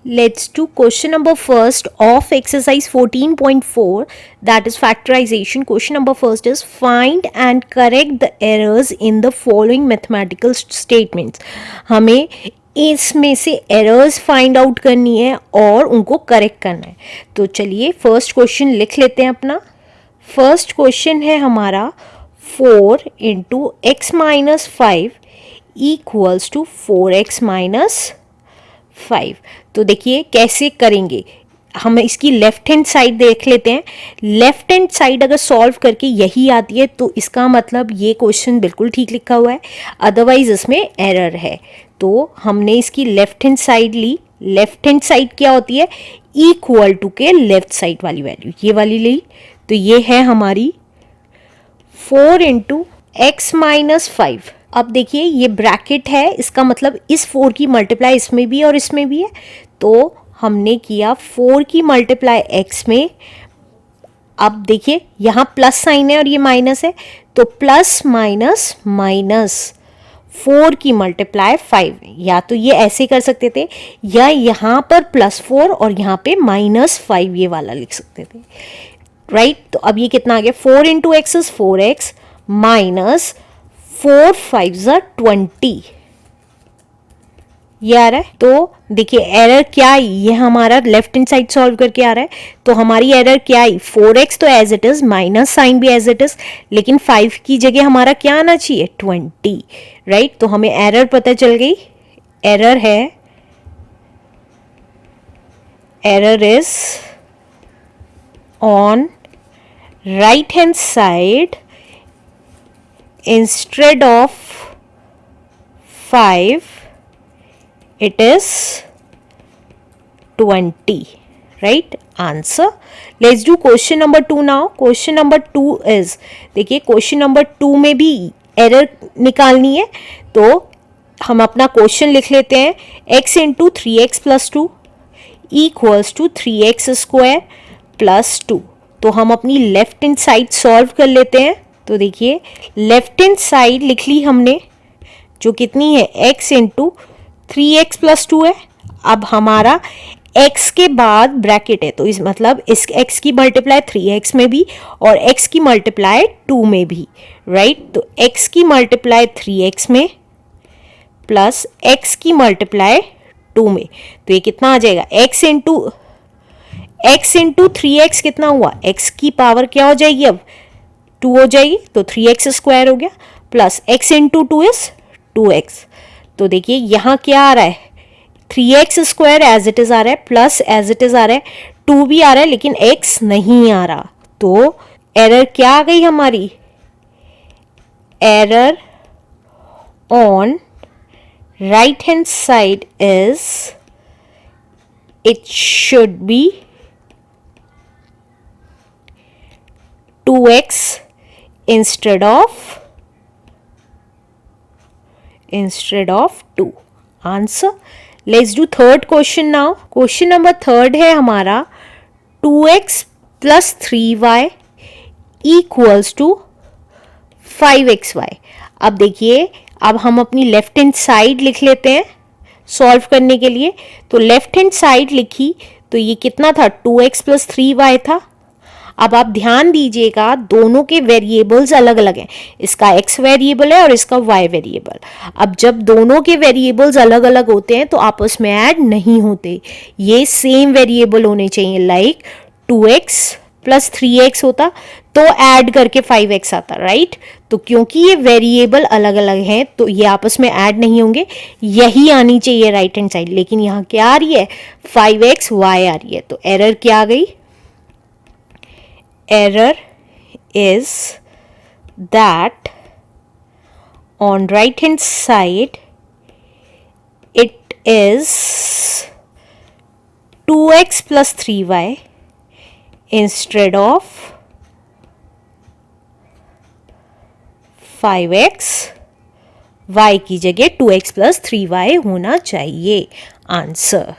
Let's do question number first of exercise 14.4, that is factorization. Question number first is find and correct the errors in the following mathematical statements. हमें इसमें से errors find out करनी है और उनको correct करना है. तो चलिए फर्स्ट क्वेश्चन लिख लेते हैं अपना. फर्स्ट क्वेश्चन है हमारा 4 into X minus 5 equals to 4x minus 5. तो देखिए कैसे करेंगे. हम इसकी लेफ्ट हैंड साइड देख लेते हैं. लेफ्ट हैंड साइड अगर सॉल्व करके यही आती है तो इसका मतलब ये क्वेश्चन बिल्कुल ठीक लिखा हुआ है, अदरवाइज इसमें एरर है. तो हमने इसकी लेफ्ट हैंड साइड ली. लेफ्ट हैंड साइड क्या होती है, इक्वल टू के लेफ्ट साइड वाली वैल्यू ये वाली ली. तो ये है हमारी 4 इंटू एक्स माइनस 5. अब देखिए ये ब्रैकेट है, इसका मतलब इस 4 की मल्टीप्लाई इसमें भी और इसमें भी है. तो हमने किया 4 की मल्टीप्लाई x में. अब देखिए यहाँ प्लस साइन है और ये माइनस है, तो प्लस माइनस माइनस 4 की मल्टीप्लाई 5. या तो ये ऐसे कर सकते थे या यहाँ पर +4 और यहाँ पे -5 ये वाला लिख सकते थे, राइट. तो अब ये कितना आ गया, 4 into x is 4x minus 4 5 20 ये आ रहा है. तो देखिए एरर क्या आई, ये हमारा लेफ्ट हैंड साइड सॉल्व करके आ रहा है. तो हमारी एरर क्या आई, 4x तो as it is, minus sign भी एज इट इज, लेकिन 5 की जगह हमारा क्या आना चाहिए 20, राइट. तो हमें एरर पता चल गई. एरर है, error is on right hand side instead of 5 it is 20, right. Answer. Let's do question number 2 now. Question number 2 is, देखिए question number 2 में भी एरर निकालनी है. तो हम अपना क्वेश्चन लिख लेते हैं. x into 3x plus 2 equals to 3x square plus 2. तो हम अपनी लेफ्ट हैंड साइड सॉल्व कर लेते हैं. तो देखिए लेफ्ट हैंड साइड लिख ली हमने, जो कितनी है x इंटू 3x प्लस 2 है. अब हमारा x के बाद ब्रैकेट है, तो इस मतलब इस x की मल्टीप्लाई 3x में भी और x की मल्टीप्लाई 2 में भी, राइट. तो x की मल्टीप्लाई 3x में प्लस x की मल्टीप्लाई 2 में. तो ये कितना आ जाएगा, x इंटू 3x कितना हुआ, x की पावर क्या हो जाएगी, अब 2 हो जाएगी. तो 3x स्क्वायर हो गया plus x into 2 is 2x. तो देखिए यहाँ क्या आ रहा है, 3x square as it is आ रहा है, प्लस एज इट इज आ रहा है, 2 भी आ रहा है लेकिन x नहीं आ रहा. तो एरर क्या आ गई हमारी, error on right hand side is, it should be 2x instead of 2. Answer. Let's do third question now. Question number 3 है हमारा 2x plus 3y equals to 5xy. अब देखिए अब हम अपनी लेफ्ट हैंड साइड लिख लेते हैं सॉल्व करने के लिए. तो लेफ्ट हैंड साइड लिखी तो ये कितना था, 2x plus 3y था. अब आप ध्यान दीजिएगा दोनों के वेरिएबल्स अलग अलग हैं, इसका x वेरिएबल है और इसका y वेरिएबल. अब जब दोनों के वेरिएबल्स अलग अलग होते हैं तो आपस में ऐड नहीं होते, ये सेम वेरिएबल होने चाहिए. लाइक 2x प्लस 3x होता तो ऐड करके 5x आता, राइट. तो क्योंकि ये वेरिएबल अलग अलग हैं तो ये आपस में ऐड नहीं होंगे, यही आनी चाहिए राइट हैंड साइड. लेकिन यहाँ क्या आ रही है, 5xy आ रही है. तो एरर क्या आ गई, error is that on right hand side it is 2x plus 3y instead of 5x, y की जगह 2x plus 3y होना चाहिए. आंसर.